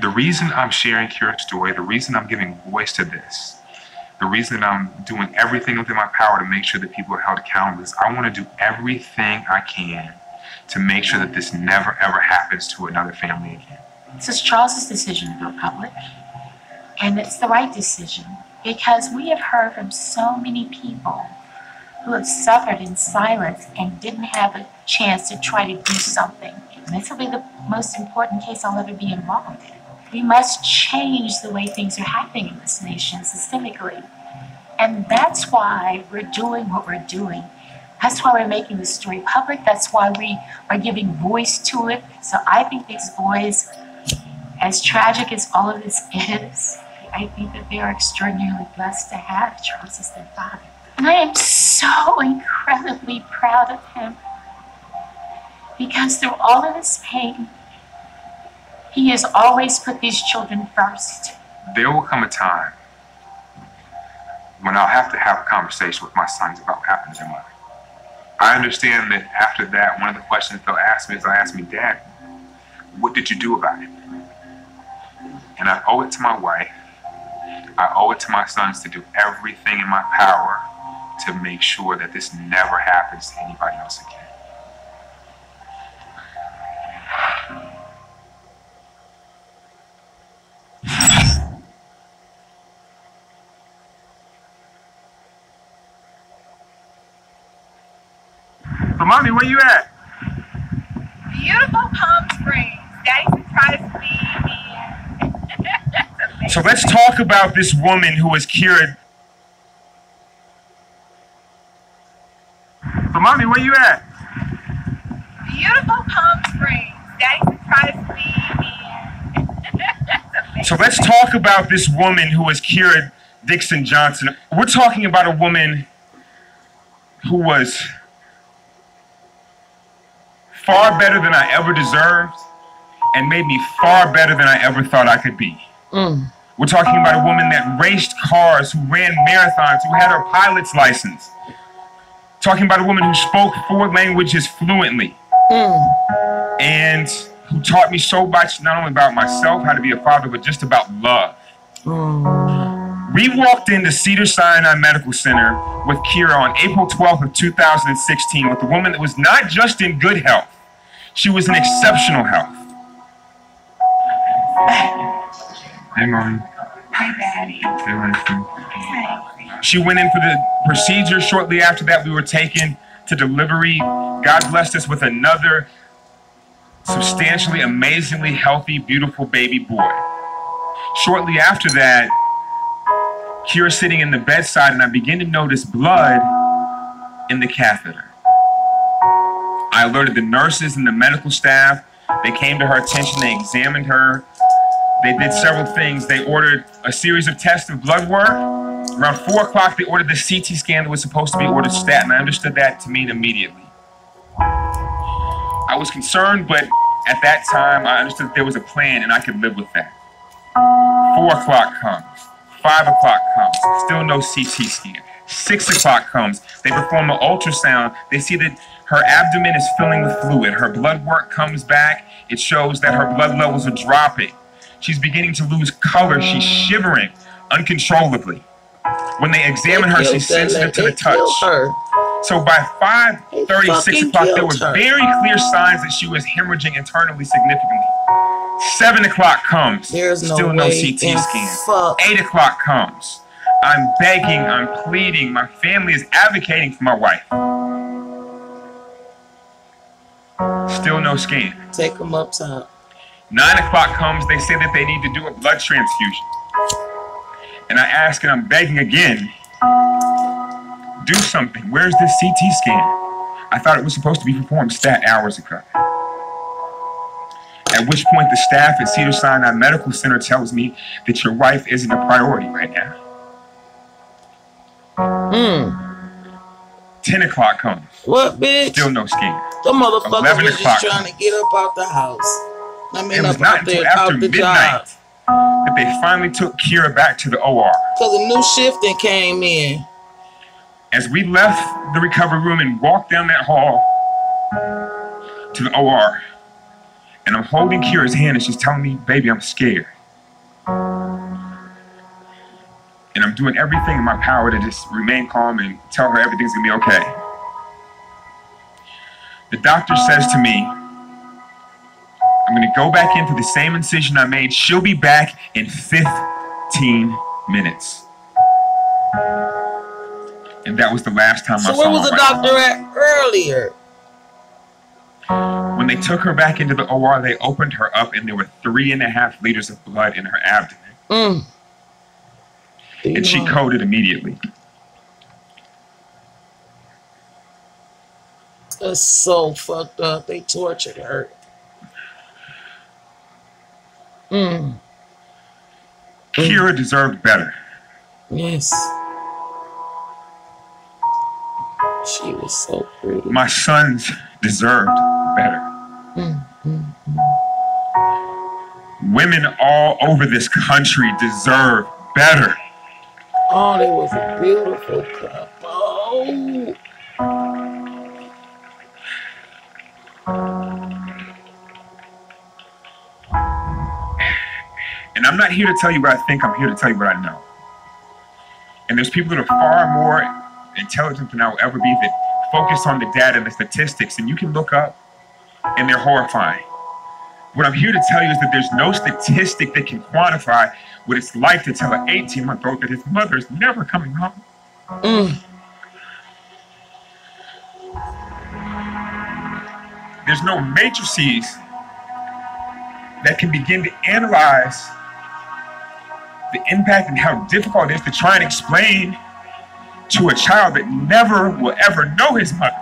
The reason I'm sharing Kira's story, the reason I'm giving voice to this, the reason I'm doing everything within my power to make sure that people are held accountable is I want to do everything I can to make sure that this never ever happens to another family again. This is Charles's decision to go public, and it's the right decision because we have heard from so many people who have suffered in silence and didn't have a chance to try to do something. And this will be the most important case I'll ever be involved in. We must change the way things are happening in this nation systemically. And that's why we're doing what we're doing. That's why we're making the story public. That's why we are giving voice to it. So I think these boys, as tragic as all of this is, I think that they are extraordinarily blessed to have Charles as their father. And I am so incredibly proud of him because through all of this pain, he has always put these children first. There will come a time when I'll have to have a conversation with my sons about what happened to their mother. I understand that after that, one of the questions they'll ask me is, they'll ask me, Dad, what did you do about it? And I owe it to my wife, I owe it to my sons to do everything in my power to make sure that this never happens to anybody else again. So, Mommy, where you at? Beautiful Palm Springs. Daddy surprised me. So let's talk about this woman who was Kira. So, Mommy, where you at? Beautiful Palm Springs. Daddy surprised me. So let's talk about this woman who was Kira Dixon Johnson. We're talking about a woman who was far better than I ever deserved and made me far better than I ever thought I could be. We're talking about a woman that raced cars, who ran marathons, who had her pilot's license. Talking about a woman who spoke 4 languages fluently. And who taught me so much, not only about myself, how to be a father, but just about love. We walked into Cedars-Sinai Medical Center with Kira on April 12th of 2016 with a woman that was not just in good health, she was in exceptional health. Hey, Mom. Hi, Daddy. Hey, Langston. Hi. She went in for the procedure. Shortly after that, we were taken to delivery. God blessed us with another substantially, amazingly healthy, beautiful baby boy. Shortly after that, Kira's sitting in the bedside, and I begin to notice blood in the catheter. I alerted the nurses and the medical staff. They came to her attention. They examined her. They did several things. They ordered a series of tests of blood work. Around 4 o'clock, they ordered the CT scan that was supposed to be ordered stat, and I understood that to mean immediately. I was concerned, but at that time, I understood that there was a plan, and I could live with that. 4 o'clock comes. 5 o'clock comes. Still no CT scan. 6 o'clock comes. They perform an ultrasound. They see that her abdomen is filling with fluid. Her blood work comes back. It shows that her blood levels are dropping. She's beginning to lose color. She's shivering uncontrollably. When they examine her, she's sensitive to the touch. So by 5:30, 6 o'clock, there were very clear signs that she was hemorrhaging internally significantly. 7 o'clock comes. Still no CT scan. 8 o'clock comes. I'm begging, I'm pleading. My family is advocating for my wife. Still no scan. Take them up top. 9 o'clock comes. They say that they need to do a blood transfusion. And I ask and I'm begging again, do something. Where's this CT scan? I thought it was supposed to be performed stat hours ago. At which point the staff at Cedars-Sinai Medical Center tells me that your wife isn't a priority right now. 10 o'clock comes. What, bitch? Still no scan. The motherfuckers was just trying to get up out the house. I mean, it was not until after midnight that they finally took Kira back to the OR. Because a new shifting came in. As we left the recovery room and walked down that hall, to the OR. And I'm holding Kira's hand and she's telling me, baby, I'm scared. And I'm doing everything in my power to just remain calm and tell her everything's gonna be okay. The doctor says to me, I'm gonna go back into the same incision I made. She'll be back in 15 minutes. And that was the last time I saw her. So where was the doctor at earlier? When they took her back into the OR, they opened her up and there were 3.5 liters of blood in her abdomen. And she coded immediately. That's so fucked up. They tortured her. Kira deserved better. Yes. She was so pretty. My sons deserved better. Women all over this country deserve better. Oh, they was a beautiful couple. And I'm not here to tell you what I think, I'm here to tell you what I know. And there's people that are far more intelligent than I will ever be that focus on the data and the statistics, and you can look up and they're horrifying. What I'm here to tell you is that there's no statistic that can quantify what it's like to tell an 18-month-old that his mother is never coming home. There's no matrices that can begin to analyze the impact and how difficult it is to try and explain to a child that never will ever know his mother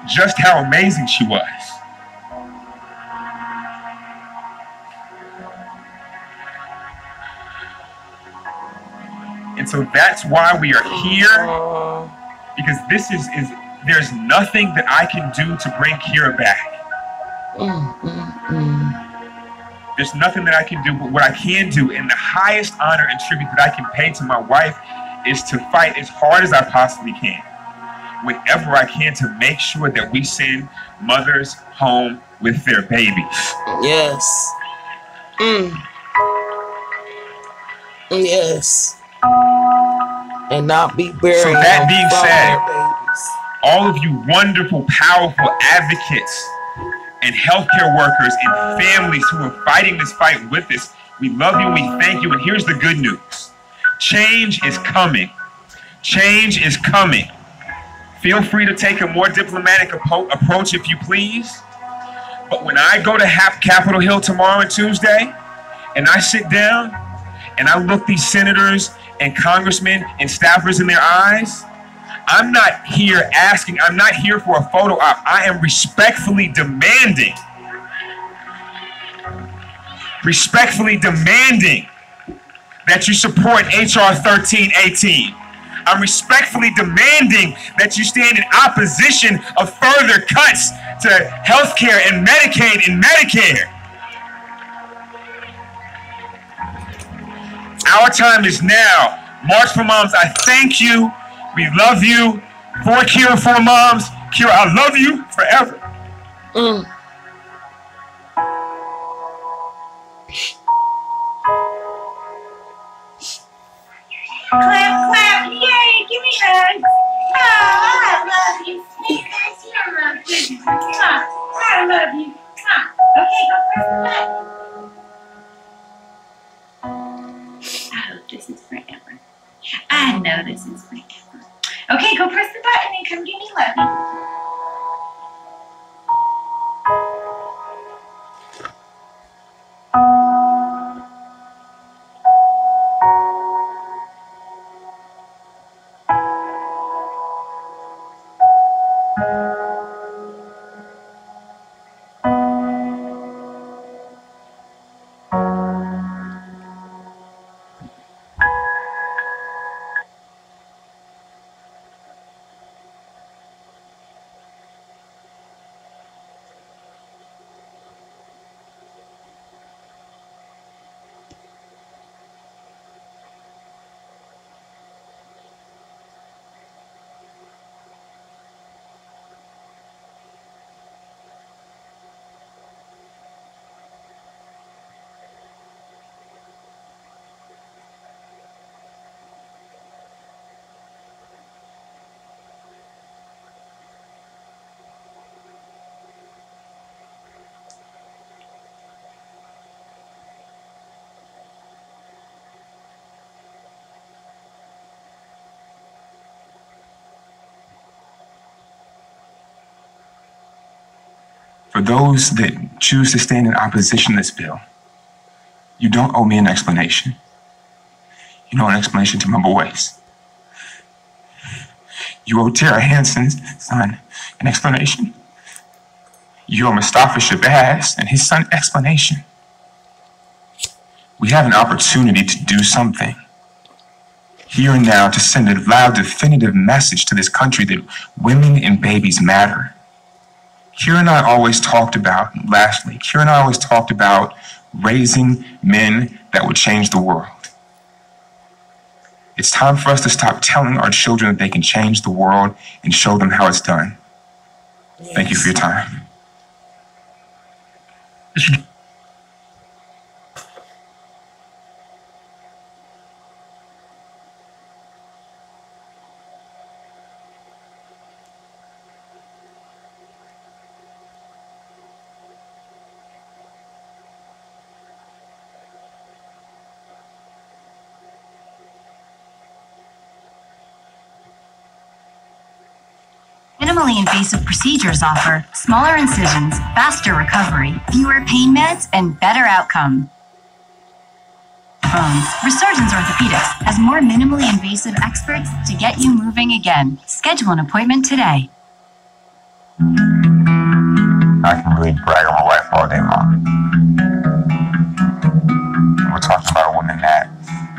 just how amazing she was. And so that's why we are here, because this is there's nothing that I can do to bring Kira back. There's nothing that I can do, but what I can do, and the highest honor and tribute that I can pay to my wife, is to fight as hard as I possibly can, whenever I can, to make sure that we send mothers home with their babies. Yes. Yes. And not be buried. So that being said, all of you wonderful, powerful advocates and healthcare workers and families who are fighting this fight with us, we love you, we thank you, and here's the good news. Change is coming. Change is coming. Feel free to take a more diplomatic approach if you please. But when I go to Capitol Hill tomorrow and Tuesday, and I sit down and I look these senators and congressmen and staffers in their eyes, I'm not here asking, I'm not here for a photo op. I am respectfully demanding that you support HR 1318. I'm respectfully demanding that you stand in opposition of further cuts to healthcare and Medicaid and Medicare. Our time is now. March for Moms, I thank you. We love you. For Kira, for Moms. Kira, I love you forever. Clap, clap, yay, give me hugs. Oh, I love you. Snickers, you're my goodness. I love you. Okay, go press the button. I hope this is forever. I know this is forever. Okay, go press the button and come give me lovey. For those that choose to stand in opposition to this bill, you don't owe me an explanation. You owe an explanation to my boys. You owe Tara Hanson's son an explanation. You owe Mustafa Shabazz and his son explanation. We have an opportunity to do something here and now to send a loud, definitive message to this country that women and babies matter. Kira and I always talked about, lastly, Kira and I always talked about raising men that would change the world. It's time for us to stop telling our children that they can change the world and show them how it's done. Yes. Thank you for your time. Minimally invasive procedures offer smaller incisions, faster recovery, fewer pain meds, and better outcome. Bones. Resurgence Orthopedics has more minimally invasive experts to get you moving again. Schedule an appointment today. I can really brag on my wife all day long. We're talking about a woman that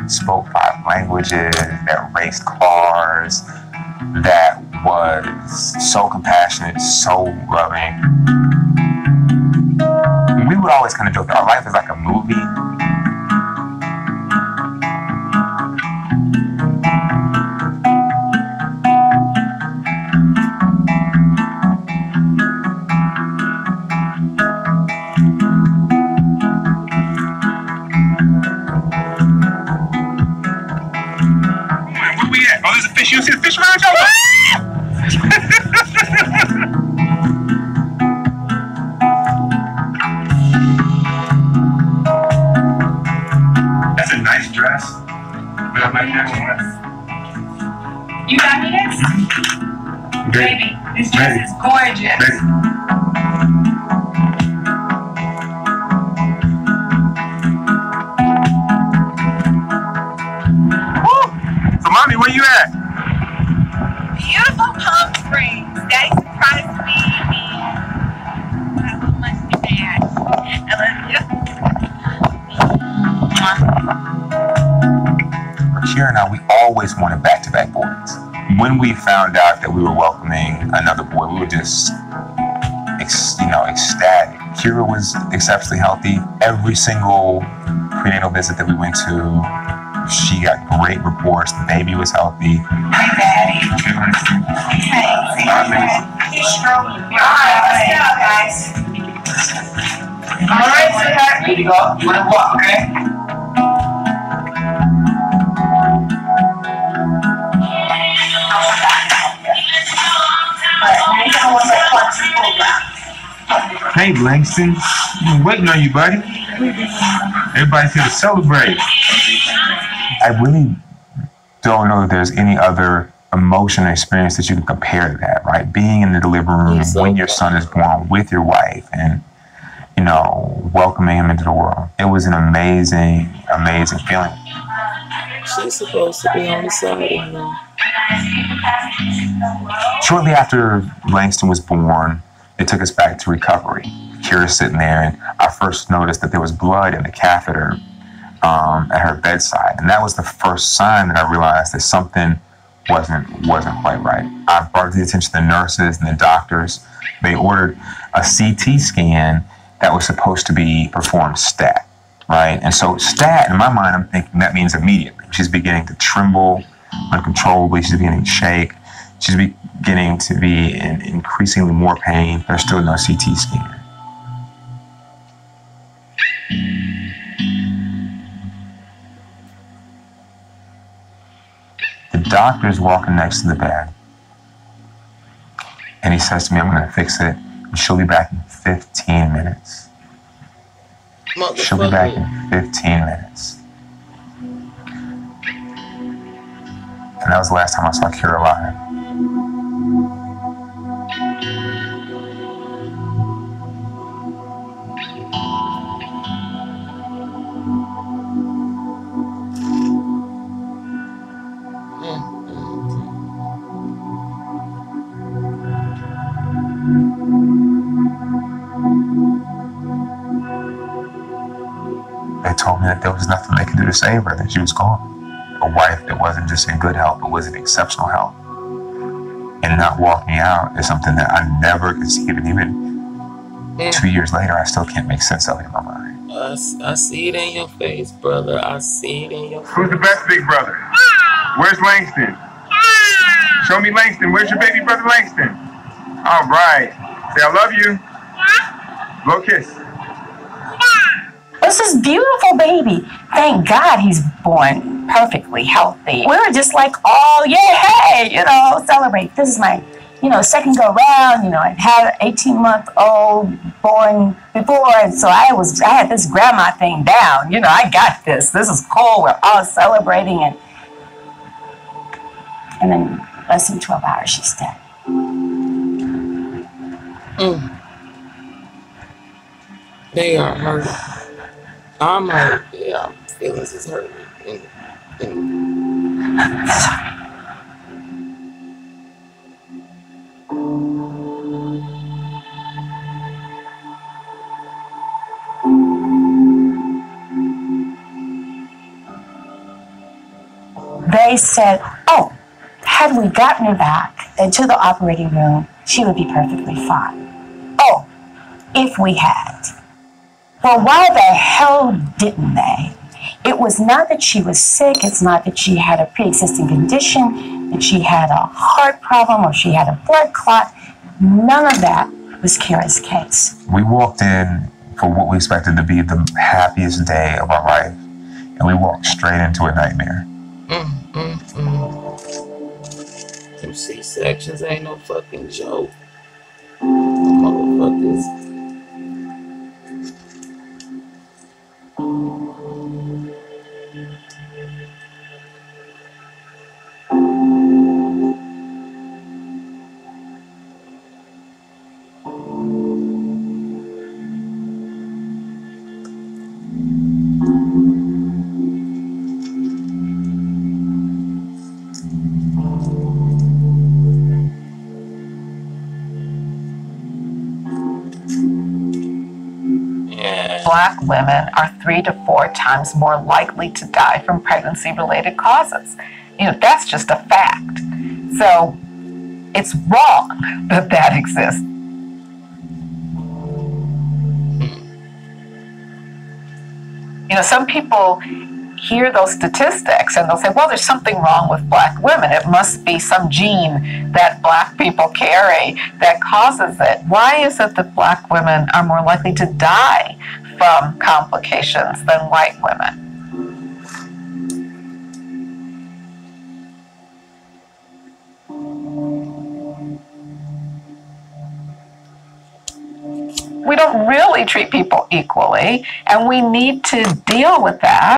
spoke 5 languages, that raced cars, that was so compassionate, so loving. We would always kind of joke that our life is like a movie. Where we at? Oh, there's a fish. You don't see the fish around, y'all? That's a nice dress. But I'm like, You got me this? Baby, this dress is gorgeous. Baby. Woo! So, mommy, where you at? Beautiful Palm Springs. Daddy surprised me and my little musty man. I love you. Kira and I, we always wanted back-to-back boys. When we found out that we were welcoming another boy, we were just, ecstatic. Kira was exceptionally healthy. Every single prenatal visit that we went to, she got great reports. The baby was healthy. Hi, Daddy. He's strong. All right, let's go, guys. All right, sweetheart. Ready to go? You want to walk, okay? Hey, Langston. I've been waiting on you, buddy. Everybody's here to celebrate. I really don't know that there's any other emotional experience that you can compare to that, right? Being in the delivery room when your son is born with your wife and, welcoming him into the world. It was an amazing, amazing feeling. She's supposed to be on the side of him. Shortly after Langston was born, they took us back to recovery. Kira's sitting there, and I first noticed that there was blood in the catheter at her bedside, and that was the first sign that I realized that something wasn't quite right. I brought it to the attention of the nurses and the doctors. They ordered a CT scan that was supposed to be performed stat, right? And so stat, in my mind, I'm thinking that means immediately. She's beginning to tremble uncontrollably. She's beginning to shake. She's beginning to be in increasingly more pain. There's still no CT scan. The doctor's walking next to the bed. And he says to me, I'm going to fix it. And she'll be back in 15 minutes. She'll be back in 15 minutes. And that was the last time I saw Kira alive. told me that there was nothing they could do to save her, that she was gone. A wife that wasn't just in good health, but was in exceptional health. And not walking out is something that I never conceived. And even 2 years later, I still can't make sense of it in my mind. I see it in your face, brother. I see it in your face. Who's the best big brother? Where's Langston? Show me Langston. Where's your baby brother Langston? All right. Say, I love you. Blow a kiss. This is beautiful baby. Thank God he's born perfectly healthy. We were just like, oh, yeah, hey, celebrate. This is my, second go round. I had an 18-month-old born before, and so I had this grandma thing down. I got this. This is cool. We're all celebrating, and then less than 12 hours, she's dead. They are hurt. I'm hurt. Yeah, my feelings is hurting. They said, oh, had we gotten her back into the operating room, she would be perfectly fine. Oh, if we had. Well, why the hell didn't they? It was not that she was sick. It's not that she had a pre-existing condition, that she had a heart problem or she had a blood clot. None of that was Kira's case. We walked in for what we expected to be the happiest day of our life, and we walked straight into a nightmare. Them C-sections ain't no fucking joke. Motherfuckers. Black women are 3 to 4 times more likely to die from pregnancy-related causes. That's just a fact. So it's wrong that that exists. Some people hear those statistics and they'll say, well, there's something wrong with black women. It must be some gene that black people carry that causes it. Why is it that black women are more likely to die from complications than white women? We don't really treat people equally, and we need to deal with that.